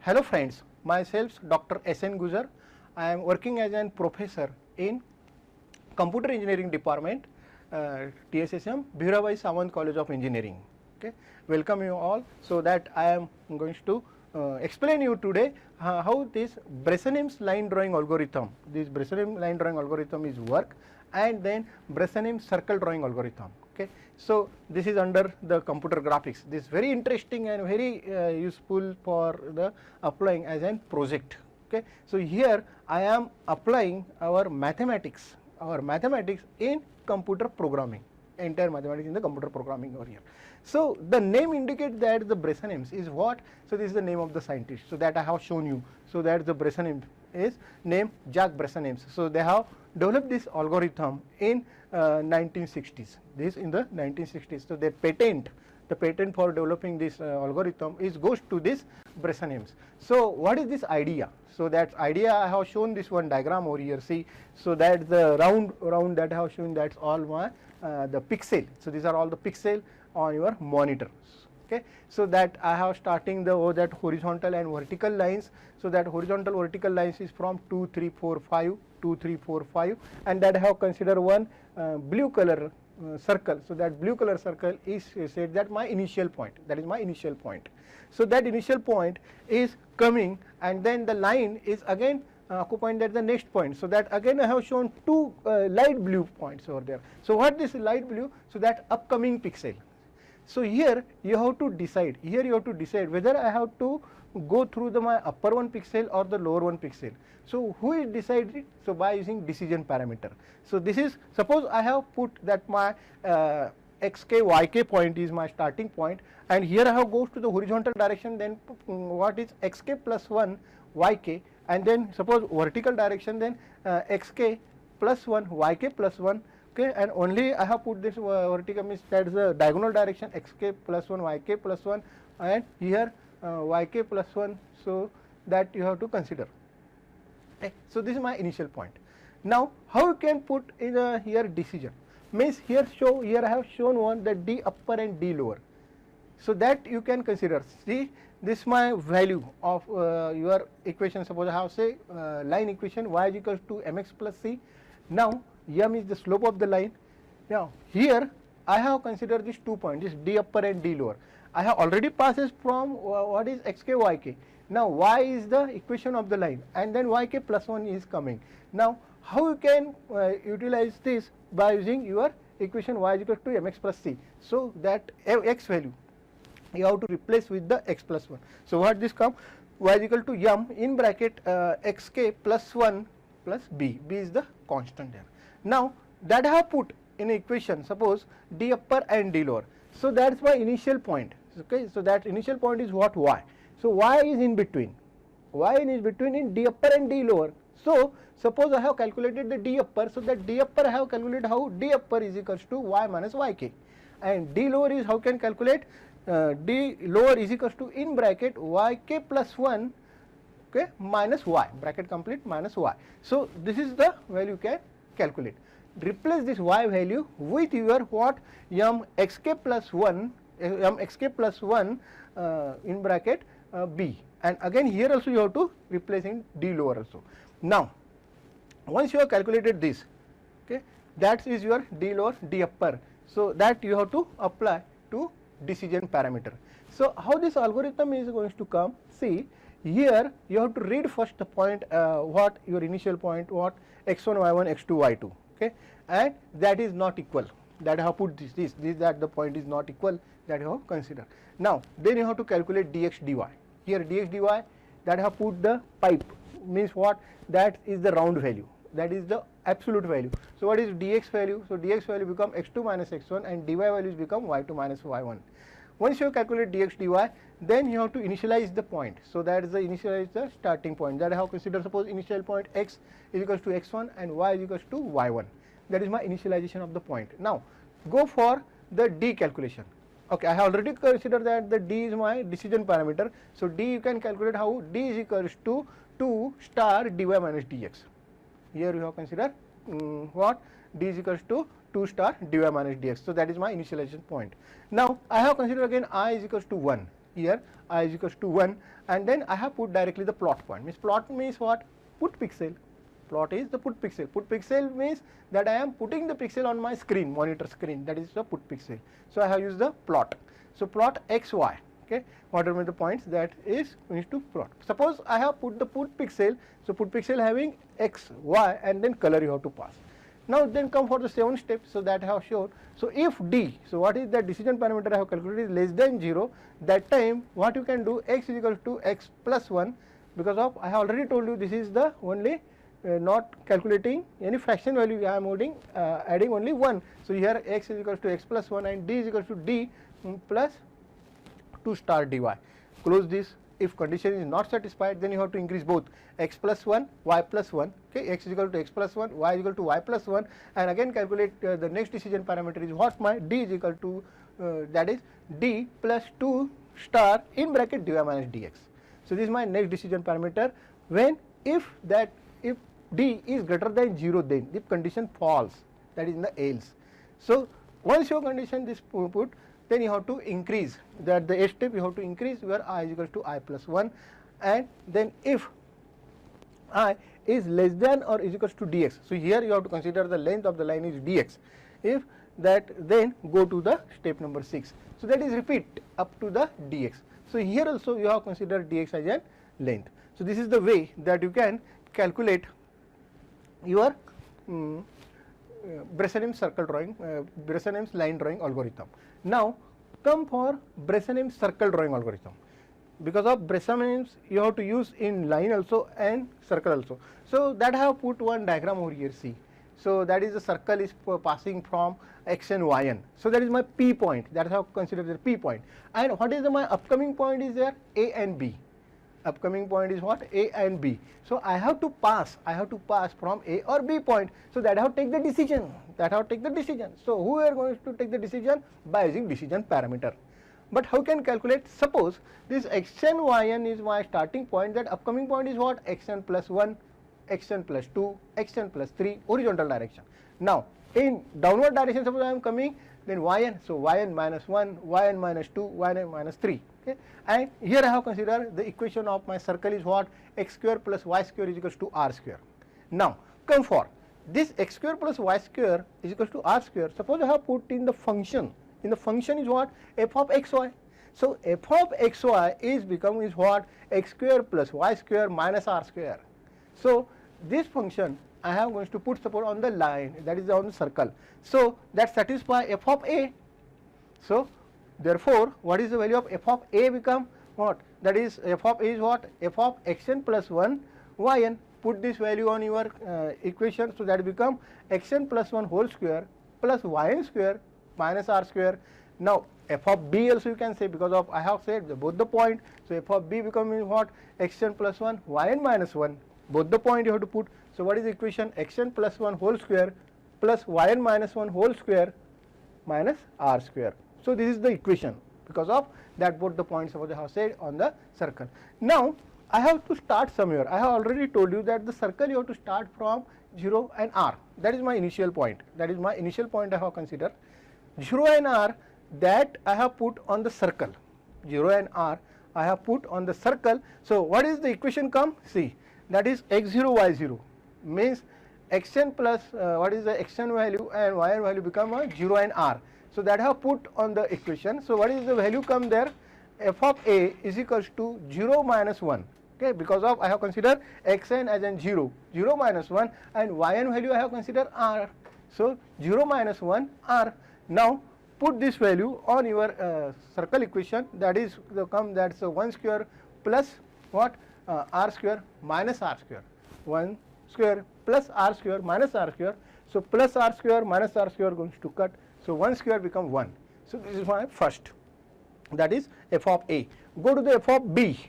Hello friends, myself Dr. S.N. Gujar. I am working as a professor in Computer Engineering Department, TSSM, Bhirabai Samant College of Engineering. Okay, welcome you all. So that I am going to explain you today how this Bresenim's line drawing algorithm, this Bresenim line drawing algorithm is work, and then Bresenim's circle drawing algorithm. Okay, so this is under the computer graphics. This is very interesting and very useful for the applying as a project. Okay, so here I am applying our mathematics in computer programming, entire mathematics in the computer programming over here. So the name indicates that the Bresenim is what? So this is the name of the scientist. So that I have shown you. So that the Bresenim is named Jacques Bresenim. So they have developed this algorithm in 1960s. This in the 1960s. So the patent for developing this algorithm goes to this Bresenim. So what is this idea? So that idea I have shown this one diagram over here. See, so that the round that I have shown, that's all my the pixel. So these are all the pixel on your monitor. Okay, so that I have starting the that horizontal and vertical lines. So that horizontal vertical lines is from 2, 3, 4, 5, 2, 3, 4, 5, and that I have considered one blue color circle. So that blue color circle is said that my initial point, that is my initial point. So that initial point is coming, and then the line is again occupying at the next point. So that again I have shown two light blue points over there. So what this light blue? So that upcoming pixel. So here you have to decide, whether I have to go through my upper one pixel or the lower one pixel. So who is decided? So by using decision parameter. So this is, suppose I have put that my xk yk point is my starting point, and here I have goes to the horizontal direction, then what is xk plus 1 yk, and then suppose vertical direction, then xk plus 1 yk plus 1. Okay, and only I have put this vertical, means that is the diagonal direction, xk plus 1 yk plus 1, and here yk plus 1. So that you have to consider. Okay, so this is my initial point. Now how you can put in here decision, means here I have shown one, that d upper and d lower. So that you can consider. See, this my value of your equation. Suppose I have say line equation y is equals to mx plus c. Now m is the slope of the line. Now here I have considered these 2 points, this d upper and d lower. I have already passes from what is xk yk. Now y is the equation of the line, and then yk plus 1 is coming. Now how you can utilize this? By using your equation y is equal to mx plus c. So that x value you have to replace with the x plus 1. So what this come? Y is equal to m in bracket xk plus 1 plus b. B is the constant there. Now that I have put in equation, suppose d upper and d lower. So that's my initial point. Okay, so that initial point is what? Y. So y is in between. Y is between in d upper and d lower. So suppose I have calculated the d upper. So that d upper I have calculated how? D upper is equals to y minus yk, and d lower is how can calculate? D lower is equals to in bracket yk plus 1, okay, minus y, bracket complete, minus y. So this is the value you can calculate. Replace this y value with your what? M xk plus 1, in bracket b, and again here also you have to replace in d lower also. Now once you have calculated this, okay, that is your d lower, d upper. So that you have to apply to decision parameter. So how this algorithm is going to come? See, here you have to read first the point, what your initial point, what x1 y1 x2 y2, okay, and that is not equal, that I have put this that the point is not equal, that you have consider. Now then you have to calculate dx dy. Here dx dy, that I have put the pipe, means what? That is the round value, that is the absolute value. So what is dx value? So dx value become x2 minus x1, and dy values become y2 minus y1. Once you calculate dx dy, then you have to initialize the point. So that is the initialize the starting point, that I have considered. Suppose initial point x is equals to x1 and y is equals to y1. That is my initialization of the point. Now go for the d calculation. Okay, I have already considered that the d is my decision parameter. So d you can calculate how? D is equals to 2 star dy minus dx. Here you have considered what? D is equals to 2 star dy minus dx. So that is my initialization point. Now I have considered again I is equals to 1. here I is equals to 1, and then I have put directly the plot point. Means plot means what? Put pixel. Plot is the put pixel. Put pixel means that I am putting the pixel on my screen, monitor screen. That is the put pixel. So I have used the plot. So plot x y. Okay, whatever the points that is we need to plot. Suppose I have put the put pixel. So put pixel having x, y, and then color you have to pass. Now then come for the 7th step. So that I have shown. So if d, so what is the decision parameter I have calculated is less than 0, that time what you can do, x is equal to x plus 1, because of I have already told you this is the only not calculating any fraction value, I am adding only 1. So here x is equal to x plus 1 and d is equal to d plus 2 star dy. Close this. If condition is not satisfied, then you have to increase both x plus 1, y plus 1. Okay, x is equal to x plus 1, y is equal to y plus 1, and again calculate the next decision parameter is what? My d is equal to that is d plus 2 star in bracket dy minus dx. So this is my next decision parameter. When if d is greater than 0, then if condition false, that is in the else. So once your condition is put, then you have to increase that the step you have to increase where I is equal to I plus 1, and then if I is less than or is equal to dx. So here you have to consider the length of the line is dx. If that, then go to the step number 6. So that is repeat up to the dx. So here also you have considered dx as a length. So this is the way that you can calculate your Bresenham's circle drawing, Bresenham's line drawing algorithm. Now come for Bresenham's circle drawing algorithm. Because of Bresenham's you have to use in line also and circle also. So that I have put one diagram over here, see. So that is the circle is passing from x and y n. So that is my P point. That is how consider the P point. And what is my upcoming point is there? A and B. Upcoming point is what? A and B. So I have to pass from A or B point. So that I have to take the decision. So who are going to take the decision? By using decision parameter. But how can calculate? Suppose this xn yn is my starting point. That upcoming point is what? xn plus 1, xn plus 2, xn plus 3, horizontal direction. Now in downward direction, suppose I am coming, then yn. So yn minus 1, yn minus 2, yn minus 3. Okay. And here I have considered the equation of my circle is what? X square plus y square is equals to r square. Now come for this x square plus y square is equals to r square. Suppose I have put in the function. In the function is what? F of xy. So f of xy is what? X square plus y square minus r square. So this function I have going to put support on the line, that is on the circle. So that satisfy f of a. So therefore, what is the value of f of a become what? That is f of a is what? F of xn plus 1 yn. Put this value on your equation. So that become xn plus 1 whole square plus yn square minus r square. Now f of b also you can say, because of I have said both the point. So f of b becoming what? Xn plus 1 yn minus 1. Both the point you have to put. So what is the equation? Xn plus 1 whole square plus yn minus 1 whole square minus r square. So this is the equation, because of that both the points I have said on the circle. Now I have to start somewhere. I have already told you that the circle you have to start from 0 and r. That is my initial point. I have considered 0 and r, that I have put on the circle. 0 and r I have put on the circle. So what is the equation come? See, that is x0 y0 means xn plus what is the xn value and yn value become 0 and r. So that I have put on the equation. So what is the value come there? F of a is equals to 0 minus 1. Okay, because of I have considered xn as in 0, 0 minus 1, and yn value I have considered r. So 0 minus 1 r. Now put this value on your circle equation. That is the that's 1 square plus what? R square minus r square. 1 square plus r square minus r square. So plus r square minus r square going to cut. So 1 square become 1. So this is my first. That is f of a. Go to the f of b.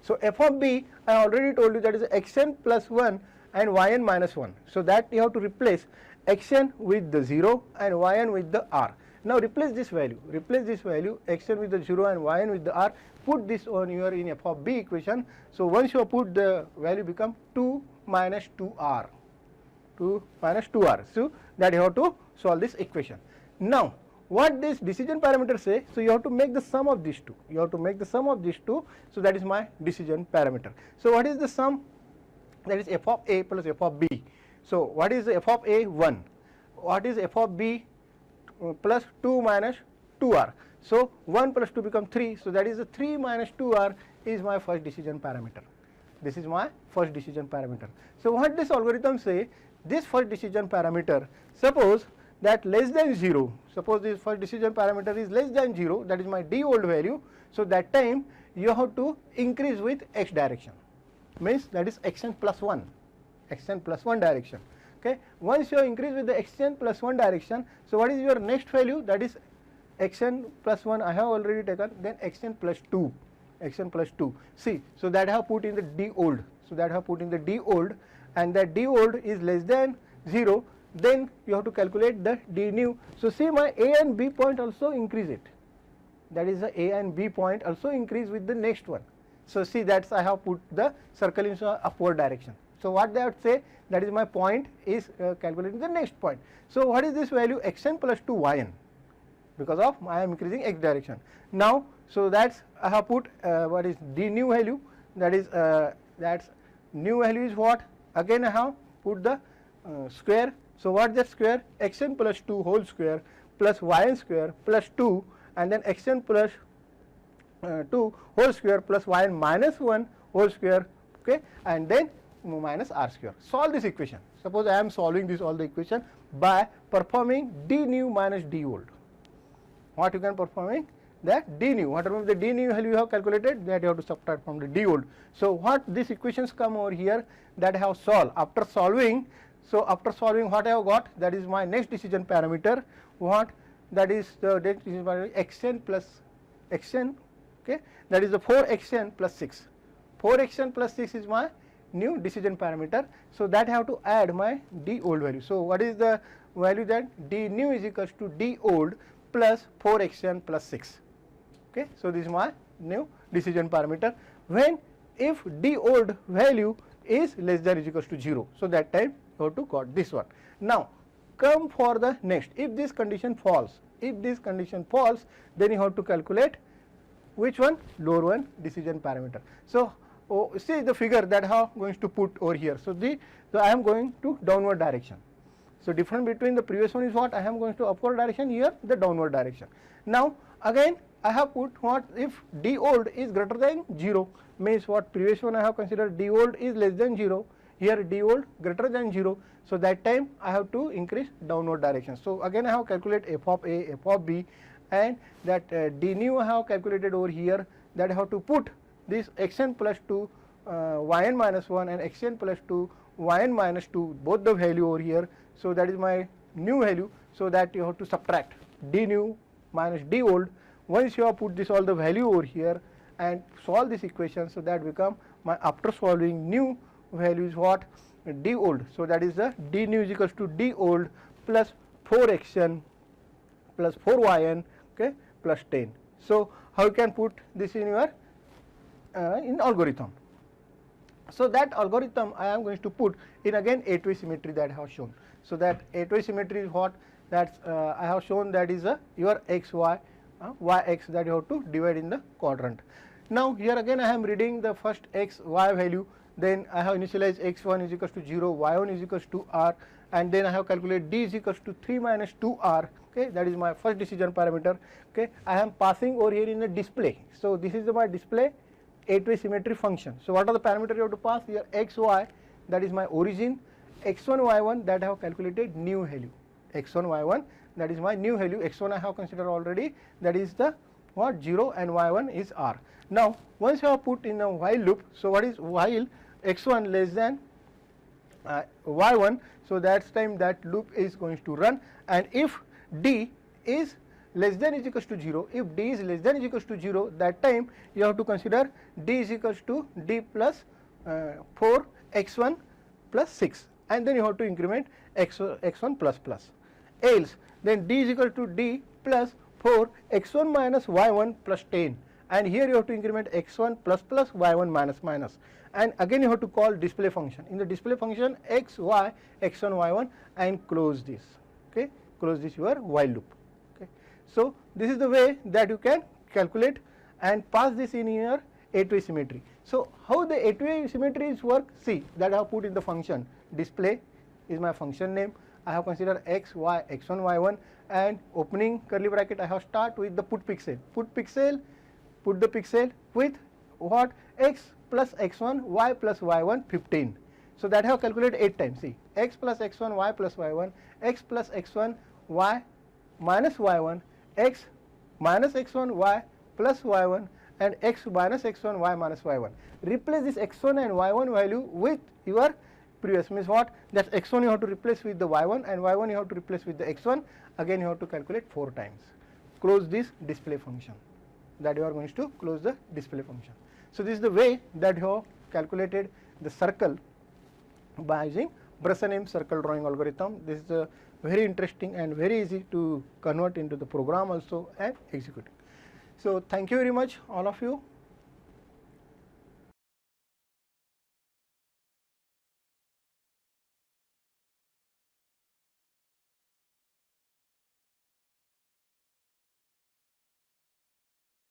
So f of b I already told you that is xn plus 1 and yn minus 1. So that you have to replace xn with the 0 and yn with the r. Now replace this value. Xn with the 0 and yn with the r. Put this on your in f of b equation. So once you put the value become 2 minus 2r. 2 minus 2r. So that you have to solve this equation. Now what this decision parameter say, so you have to make the sum of these two, you have to make the sum of these two, so that is my decision parameter. So what is the sum? That is f of a plus f of b. So what is f of a? 1. What is f of b? Plus 2 minus 2r. So 1 plus 2 become 3, so that is the 3 minus 2r is my first decision parameter. This is my first decision parameter. So what this algorithm say, this first decision parameter, suppose that less than 0, suppose this first decision parameter is less than 0, that is my d old value, so that time you have to increase with x direction, means that is xn plus 1, xn plus 1 direction. Okay. Once you increase with the xn plus 1 direction, so what is your next value? That is xn plus 1 I have already taken, then xn plus 2, xn plus 2. See, so that I have put in the d old, so that I have put in the d old, and that d old is less than 0, then you have to calculate the d new. So see, my a and b point also increase it, that is the a and b point also increase with the next one. So see, that's I have put the circle in upward direction. So what they would say, that is my point is calculating the next point. So what is this value? Xn plus 2 yn, because of I am increasing x direction. Now, so that's I have put what is d new value, that is that's new value is what? Again I have put the square. So what is that square? Xn plus 2 whole square plus yn square plus 2, and then xn plus 2 whole square plus yn minus 1 whole square, okay, and then minus r square. Solve this equation. Suppose I am solving this all the equation by performing d new minus d old. What you can performing? That d new, whatever the d new value you have calculated, that you have to subtract from the d old. So what these equations come over here, that I have solved. After solving, so after solving what I have got, that is my next decision parameter. What? That is the next decision parameter xn plus xn, okay, that is the 4xn plus 6. 4xn plus 6 is my new decision parameter. So that I have to add my d old value. So what is the value? That d new is equals to d old plus 4xn plus 6. Okay. So this is my new decision parameter. When if d old value is less than or equals to 0, so that time you have to got this one. Now come for the next. If this condition falls, if this condition falls, then you have to calculate which one? Lower one decision parameter. So see the figure that how going to put over here. So I am going to downward direction. So difference between the previous one is what? I am going to upward direction, here the downward direction. Now again I have put what? If d old is greater than 0, means what? Previous one I have considered d old is less than 0, here d old greater than 0. So that time I have to increase downward direction. So again I have calculate f of a, f of b, and that d new I have calculated over here, that I have to put this xn plus 2 yn minus 1 and xn plus 2 yn minus 2, both the value over here. So that is my new value. So that you have to subtract d new minus d old. Once you have put this all the value over here and solve this equation, so that become my after solving new value is what? D old. So that is the d new is equals to d old plus 4xn plus 4yn, okay, plus 10. So how you can put this in your in algorithm? So that algorithm I am going to put in again A2 symmetry that I have shown. So that A2 symmetry is what? That I have shown, that is your x y yx that you have to divide in the quadrant. Now here again I am reading the first x y value, then I have initialized x1 is equals to 0, y1 is equals to r, and then I have calculated d is equals to 3 minus 2r, okay, that is my first decision parameter. Okay, I am passing over here in the display. So this is my display A2 symmetry function. So what are the parameters you have to pass here? X, y, that is my origin, x1, y1 that I have calculated new value, x1, y1 that is my new value, x1 I have considered already, that is the what? 0, and y1 is r. Now once you have put in a while loop, so what is while x1 less than y1, so that time that loop is going to run, and if d is less than is equals to 0, if d is less than is equals to 0, that time you have to consider d is equals to d plus 4 x1 plus 6, and then you have to increment x1 plus plus, else then d is equal to d plus 4 x1 minus y1 plus 10, and here you have to increment x1 plus plus y1 minus minus, and again you have to call display function. In the display function x, y, x1, y1, and close this, okay, close this your while loop. Okay. So, this is the way that you can calculate and pass this in your A2A symmetry. So, how the A2A symmetries work? See, that I have put in the function. Display is my function name. I have considered x, y, x1, y1, and opening curly bracket I have start with the put pixel. Put the pixel with what? X plus x1, y plus y1, 15. So, that I have calculated 8 times. See, x plus x1, y plus y1, x plus x1, y minus y1, x minus x1, y plus y1, and x minus x1, y minus y1. Replace this x1 and y1 value with your previous, means what? That x1 you have to replace with the y1 and y1 you have to replace with the x1. Again you have to calculate 4 times. Close this display function. That you are going to close the display function. So, this is the way that you have calculated the circle by using Brush-and-Aim circle drawing algorithm. This is very interesting and very easy to convert into the program also and execute. So, thank you very much all of you.